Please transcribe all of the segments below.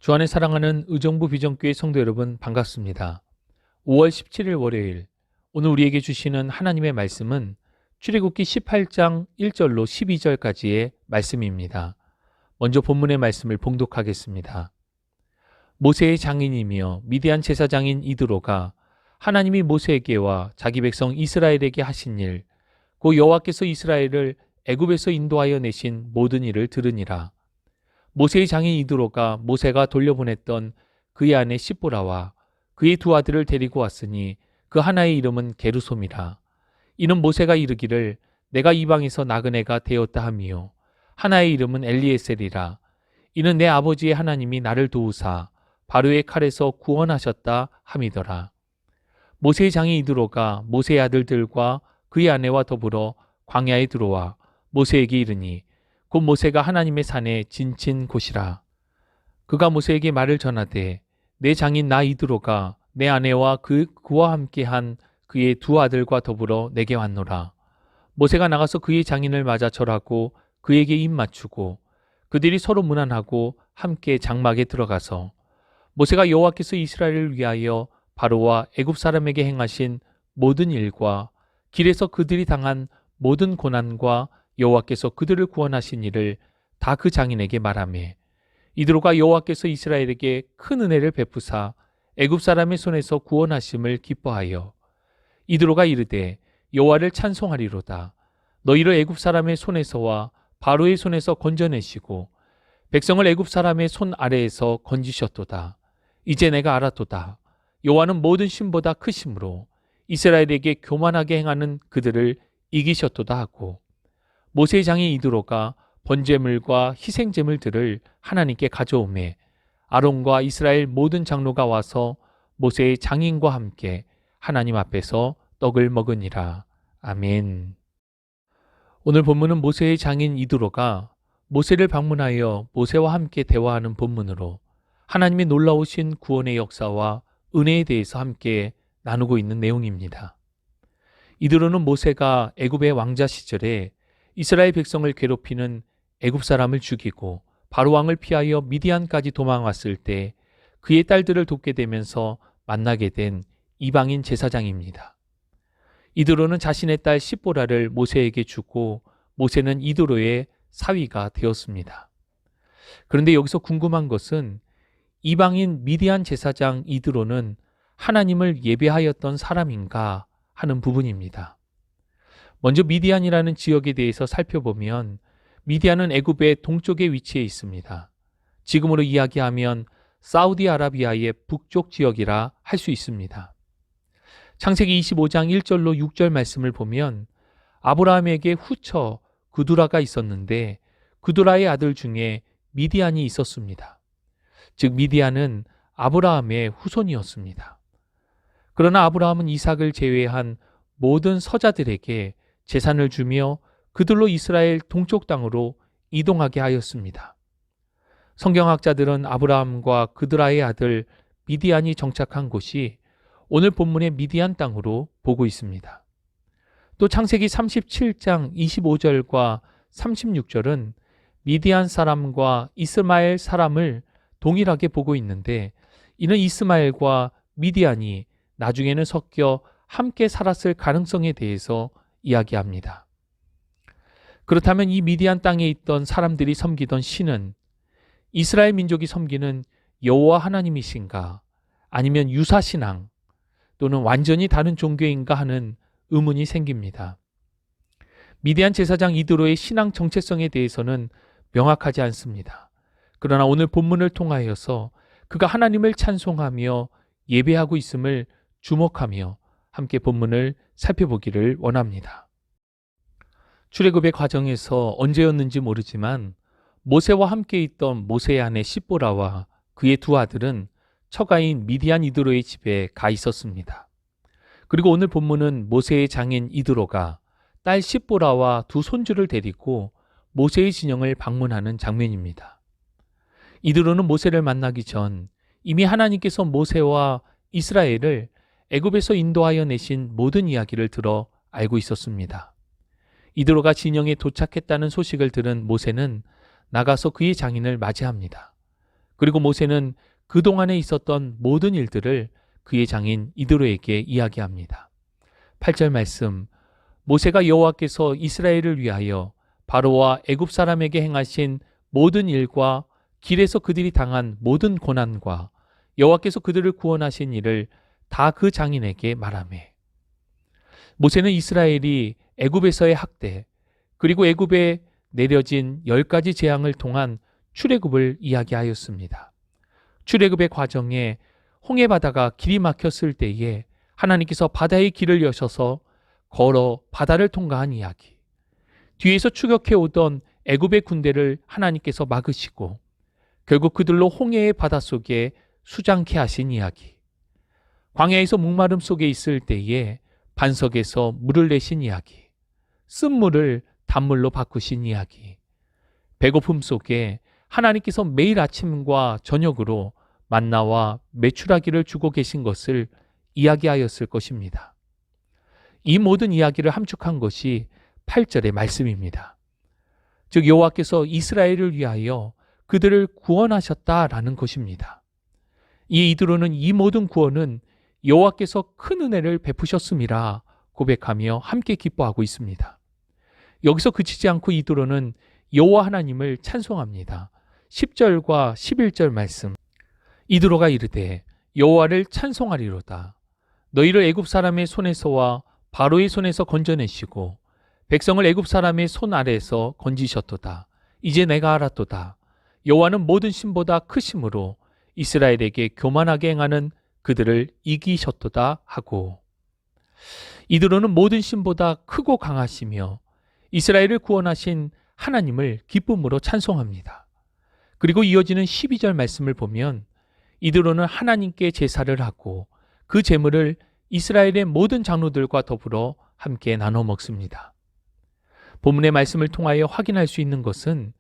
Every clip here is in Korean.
주 안에 사랑하는 의정부 비전교회 성도 여러분 반갑습니다. 5월 17일 월요일, 오늘 우리에게 주시는 하나님의 말씀은 출애굽기 18장 1절로 12절까지의 말씀입니다. 먼저 본문의 말씀을 봉독하겠습니다. 모세의 장인이며 미디안 제사장인 이드로가 하나님이 모세에게와 자기 백성 이스라엘에게 하신 일, 곧 여호와께서 이스라엘을 애굽에서 인도하여 내신 모든 일을 들으니라. 모세의 장인 이드로가 모세가 돌려보냈던 그의 아내 시보라와 그의 두 아들을 데리고 왔으니 그 하나의 이름은 게르솜이라. 이는 모세가 이르기를 내가 이방에서 나그네가 되었다 하미요, 하나의 이름은 엘리에셀이라. 이는 내 아버지의 하나님이 나를 도우사 바로의 칼에서 구원하셨다 함이더라. 모세의 장인 이드로가 모세의 아들들과 그의 아내와 더불어 광야에 들어와 모세에게 이르니 곧 모세가 하나님의 산에 진친 곳이라. 그가 모세에게 말을 전하되 내 장인 나 이드로가 내 아내와 그와 함께한 그의 두 아들과 더불어 내게 왔노라. 모세가 나가서 그의 장인을 맞아 절하고 그에게 입 맞추고 그들이 서로 문안하고 함께 장막에 들어가서 모세가 여호와께서 이스라엘을 위하여 바로와 애굽 사람에게 행하신 모든 일과 길에서 그들이 당한 모든 고난과 여호와께서 그들을 구원하신 일을 다 그 장인에게 말하매, 이드로가 여호와께서 이스라엘에게 큰 은혜를 베푸사 애굽 사람의 손에서 구원하심을 기뻐하여 이드로가 이르되 여호와를 찬송하리로다. 너희를 애굽 사람의 손에서와 바로의 손에서 건져내시고 백성을 애굽 사람의 손 아래에서 건지셨도다. 이제 내가 알았도다. 여호와는 모든 신보다 크심으로 이스라엘에게 교만하게 행하는 그들을 이기셨도다 하고, 모세의 장인 이드로가 번제물과 희생제물들을 하나님께 가져오매 아론과 이스라엘 모든 장로가 와서 모세의 장인과 함께 하나님 앞에서 떡을 먹으니라. 아멘. 오늘 본문은 모세의 장인 이드로가 모세를 방문하여 모세와 함께 대화하는 본문으로 하나님의 놀라우신 구원의 역사와 은혜에 대해서 함께 나누고 있는 내용입니다. 이드로는 모세가 애굽의 왕자 시절에 이스라엘 백성을 괴롭히는 애굽 사람을 죽이고 바로 왕을 피하여 미디안까지 도망왔을 때 그의 딸들을 돕게 되면서 만나게 된 이방인 제사장입니다. 이드로는 자신의 딸 시보라를 모세에게 주고 모세는 이드로의 사위가 되었습니다. 그런데 여기서 궁금한 것은 이방인 미디안 제사장 이드로는 하나님을 예배하였던 사람인가 하는 부분입니다. 먼저 미디안이라는 지역에 대해서 살펴보면 미디안은 애굽의 동쪽에 위치해 있습니다. 지금으로 이야기하면 사우디아라비아의 북쪽 지역이라 할 수 있습니다. 창세기 25장 1절로 6절 말씀을 보면 아브라함에게 후처 그두라가 있었는데 그두라의 아들 중에 미디안이 있었습니다. 즉 미디안은 아브라함의 후손이었습니다. 그러나 아브라함은 이삭을 제외한 모든 서자들에게 재산을 주며 그들로 이스라엘 동쪽 땅으로 이동하게 하였습니다. 성경학자들은 아브라함과 그드라의 아들 미디안이 정착한 곳이 오늘 본문의 미디안 땅으로 보고 있습니다. 또 창세기 37장 25절과 36절은 미디안 사람과 이스마엘 사람을 동일하게 보고 있는데, 이는 이스마엘과 미디안이 나중에는 섞여 함께 살았을 가능성에 대해서 이야기합니다. 그렇다면 이 미디안 땅에 있던 사람들이 섬기던 신은 이스라엘 민족이 섬기는 여호와 하나님이신가, 아니면 유사신앙 또는 완전히 다른 종교인가 하는 의문이 생깁니다. 미디안 제사장 이드로의 신앙 정체성에 대해서는 명확하지 않습니다. 그러나 오늘 본문을 통하여서 그가 하나님을 찬송하며 예배하고 있음을 주목하며 함께 본문을 살펴보기를 원합니다. 출애굽의 과정에서 언제였는지 모르지만 모세와 함께 있던 모세의 아내 시보라와 그의 두 아들은 처가인 미디안 이드로의 집에 가 있었습니다. 그리고 오늘 본문은 모세의 장인 이드로가 딸 시보라와 두 손주를 데리고 모세의 진영을 방문하는 장면입니다. 이드로는 모세를 만나기 전 이미 하나님께서 모세와 이스라엘을 애굽에서 인도하여 내신 모든 이야기를 들어 알고 있었습니다. 이드로가 진영에 도착했다는 소식을 들은 모세는 나가서 그의 장인을 맞이합니다. 그리고 모세는 그동안에 있었던 모든 일들을 그의 장인 이드로에게 이야기합니다. 8절 말씀, 모세가 여호와께서 이스라엘을 위하여 바로와 애굽 사람에게 행하신 모든 일과 길에서 그들이 당한 모든 고난과 여호와께서 그들을 구원하신 일을 다 그 장인에게 말하매. 모세는 이스라엘이 애굽에서의 학대, 그리고 애굽에 내려진 10가지 재앙을 통한 출애굽을 이야기하였습니다. 출애굽의 과정에 홍해 바다가 길이 막혔을 때에 하나님께서 바다의 길을 여셔서 걸어 바다를 통과한 이야기. 뒤에서 추격해 오던 애굽의 군대를 하나님께서 막으시고 결국 그들로 홍해의 바닷속에 수장케 하신 이야기. 광야에서 목마름 속에 있을 때에 반석에서 물을 내신 이야기. 쓴물을 단물로 바꾸신 이야기. 배고픔 속에 하나님께서 매일 아침과 저녁으로 만나와 메추라기를 주고 계신 것을 이야기하였을 것입니다. 이 모든 이야기를 함축한 것이 8절의 말씀입니다. 즉 여호와께서 이스라엘을 위하여 그들을 구원하셨다라는 것입니다. 이 이드로는 이 모든 구원은 여호와께서 큰 은혜를 베푸셨음이라 고백하며 함께 기뻐하고 있습니다. 여기서 그치지 않고 이드로는 여호와 하나님을 찬송합니다. 10절과 11절 말씀. 이드로가 이르되 여호와를 찬송하리로다. 너희를 애굽 사람의 손에서와 바로의 손에서 건져내시고 백성을 애굽 사람의 손 아래에서 건지셨도다. 이제 내가 알았도다. 여호와는 모든 신보다 크심으로 이스라엘에게 교만하게 행하는 그들을 이기셨도다 하고. 이드로는 모든 신보다 크고 강하시며 이스라엘을 구원하신 하나님을 기쁨으로 찬송합니다. 그리고 이어지는 12절 말씀을 보면 이드로는 하나님께 제사를 하고 그 제물을 이스라엘의 모든 장로들과 더불어 함께 나눠 먹습니다. 본문의 말씀을 통하여 확인할 수 있는 것은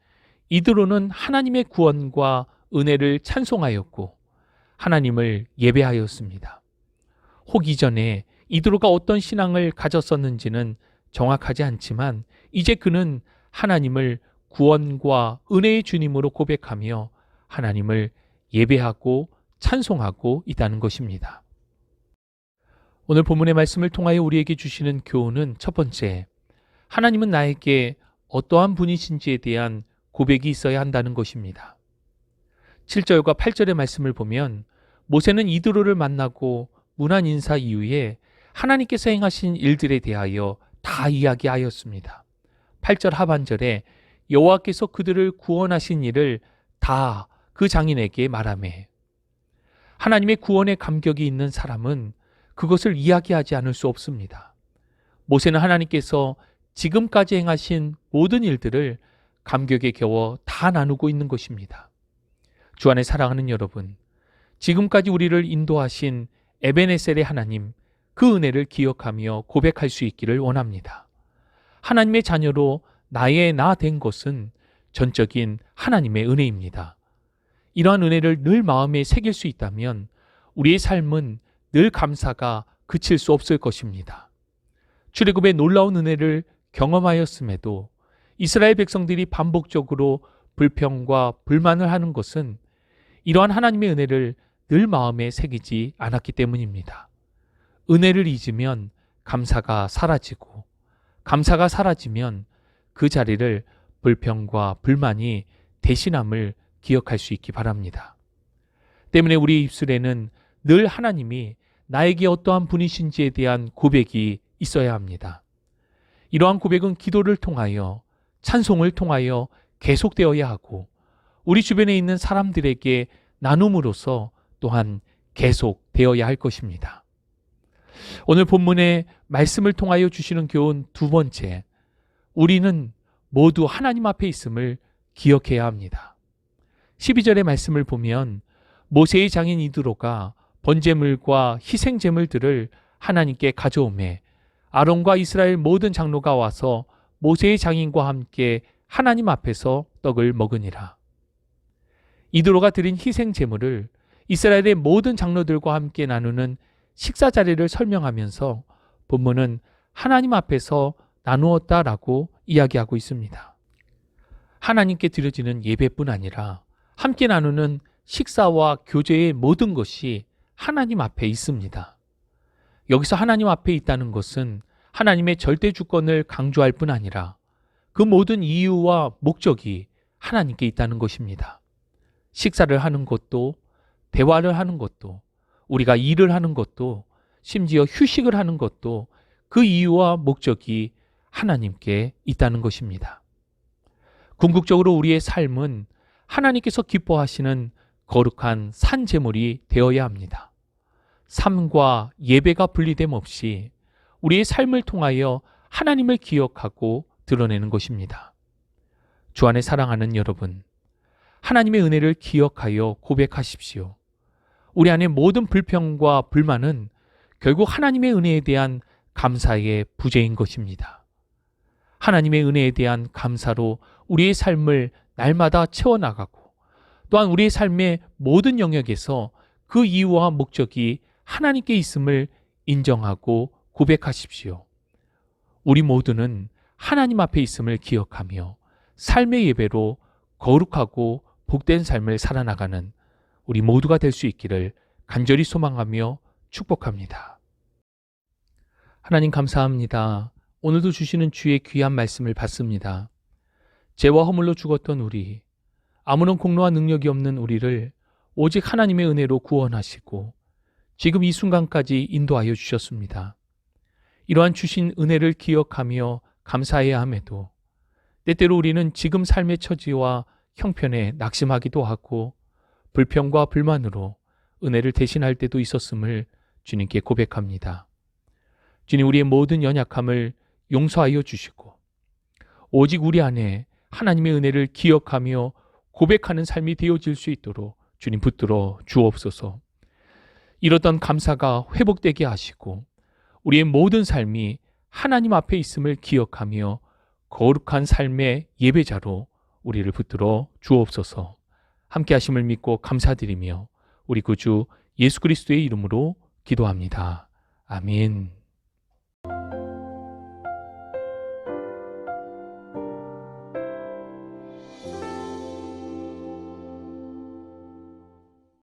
이드로는 하나님의 구원과 은혜를 찬송하였고 하나님을 예배하였습니다. 혹 이전에 이드로가 어떤 신앙을 가졌었는지는 정확하지 않지만 이제 그는 하나님을 구원과 은혜의 주님으로 고백하며 하나님을 예배하고 찬송하고 있다는 것입니다. 오늘 본문의 말씀을 통하여 우리에게 주시는 교훈은 첫 번째, 하나님은 나에게 어떠한 분이신지에 대한 고백이 있어야 한다는 것입니다. 7절과 8절의 말씀을 보면 모세는 이드로를 만나고 문안 인사 이후에 하나님께서 행하신 일들에 대하여 다 이야기하였습니다. 8절 하반절에 여호와께서 그들을 구원하신 일을 다 그 장인에게 말하매. 하나님의 구원의 감격이 있는 사람은 그것을 이야기하지 않을 수 없습니다. 모세는 하나님께서 지금까지 행하신 모든 일들을 감격에 겨워 다 나누고 있는 것입니다. 주 안에 사랑하는 여러분, 지금까지 우리를 인도하신 에베네셀의 하나님, 그 은혜를 기억하며 고백할 수 있기를 원합니다. 하나님의 자녀로 나의 나 된 것은 전적인 하나님의 은혜입니다. 이러한 은혜를 늘 마음에 새길 수 있다면 우리의 삶은 늘 감사가 그칠 수 없을 것입니다. 출애굽의 놀라운 은혜를 경험하였음에도 이스라엘 백성들이 반복적으로 불평과 불만을 하는 것은 이러한 하나님의 은혜를 늘 마음에 새기지 않았기 때문입니다. 은혜를 잊으면 감사가 사라지고 감사가 사라지면 그 자리를 불평과 불만이 대신함을 기억할 수 있기 바랍니다. 때문에 우리의 입술에는 늘 하나님이 나에게 어떠한 분이신지에 대한 고백이 있어야 합니다. 이러한 고백은 기도를 통하여 찬송을 통하여 계속되어야 하고 우리 주변에 있는 사람들에게 나눔으로써 또한 계속되어야 할 것입니다. 오늘 본문의 말씀을 통하여 주시는 교훈 두 번째, 우리는 모두 하나님 앞에 있음을 기억해야 합니다. 12절의 말씀을 보면 모세의 장인 이드로가 번제물과 희생제물들을 하나님께 가져오매 아론과 이스라엘 모든 장로가 와서 모세의 장인과 함께 하나님 앞에서 떡을 먹으니라. 이드로가 드린 희생제물을 이스라엘의 모든 장로들과 함께 나누는 식사 자리를 설명하면서 본문은 하나님 앞에서 나누었다라고 이야기하고 있습니다. 하나님께 드려지는 예배뿐 아니라 함께 나누는 식사와 교제의 모든 것이 하나님 앞에 있습니다. 여기서 하나님 앞에 있다는 것은 하나님의 절대 주권을 강조할 뿐 아니라 그 모든 이유와 목적이 하나님께 있다는 것입니다. 식사를 하는 것도, 대화를 하는 것도, 우리가 일을 하는 것도, 심지어 휴식을 하는 것도 그 이유와 목적이 하나님께 있다는 것입니다. 궁극적으로 우리의 삶은 하나님께서 기뻐하시는 거룩한 산제물이 되어야 합니다. 삶과 예배가 분리됨 없이 우리의 삶을 통하여 하나님을 기억하고 드러내는 것입니다. 주 안에 사랑하는 여러분, 하나님의 은혜를 기억하여 고백하십시오. 우리 안의 모든 불평과 불만은 결국 하나님의 은혜에 대한 감사의 부재인 것입니다. 하나님의 은혜에 대한 감사로 우리의 삶을 날마다 채워나가고 또한 우리의 삶의 모든 영역에서 그 이유와 목적이 하나님께 있음을 인정하고 고백하십시오. 우리 모두는 하나님 앞에 있음을 기억하며 삶의 예배로 거룩하고 복된 삶을 살아나가는 우리 모두가 될 수 있기를 간절히 소망하며 축복합니다. 하나님 감사합니다. 오늘도 주시는 주의 귀한 말씀을 받습니다. 죄와 허물로 죽었던 우리, 아무런 공로와 능력이 없는 우리를 오직 하나님의 은혜로 구원하시고 지금 이 순간까지 인도하여 주셨습니다. 이러한 주신 은혜를 기억하며 감사해야 함에도 때때로 우리는 지금 삶의 처지와 형편에 낙심하기도 하고 불평과 불만으로 은혜를 대신할 때도 있었음을 주님께 고백합니다. 주님, 우리의 모든 연약함을 용서하여 주시고 오직 우리 안에 하나님의 은혜를 기억하며 고백하는 삶이 되어질 수 있도록 주님 붙들어 주옵소서. 이렇던 감사가 회복되게 하시고 우리의 모든 삶이 하나님 앞에 있음을 기억하며 거룩한 삶의 예배자로 우리를 붙들어 주옵소서. 함께 하심을 믿고 감사드리며 우리 구주 예수 그리스도의 이름으로 기도합니다. 아멘.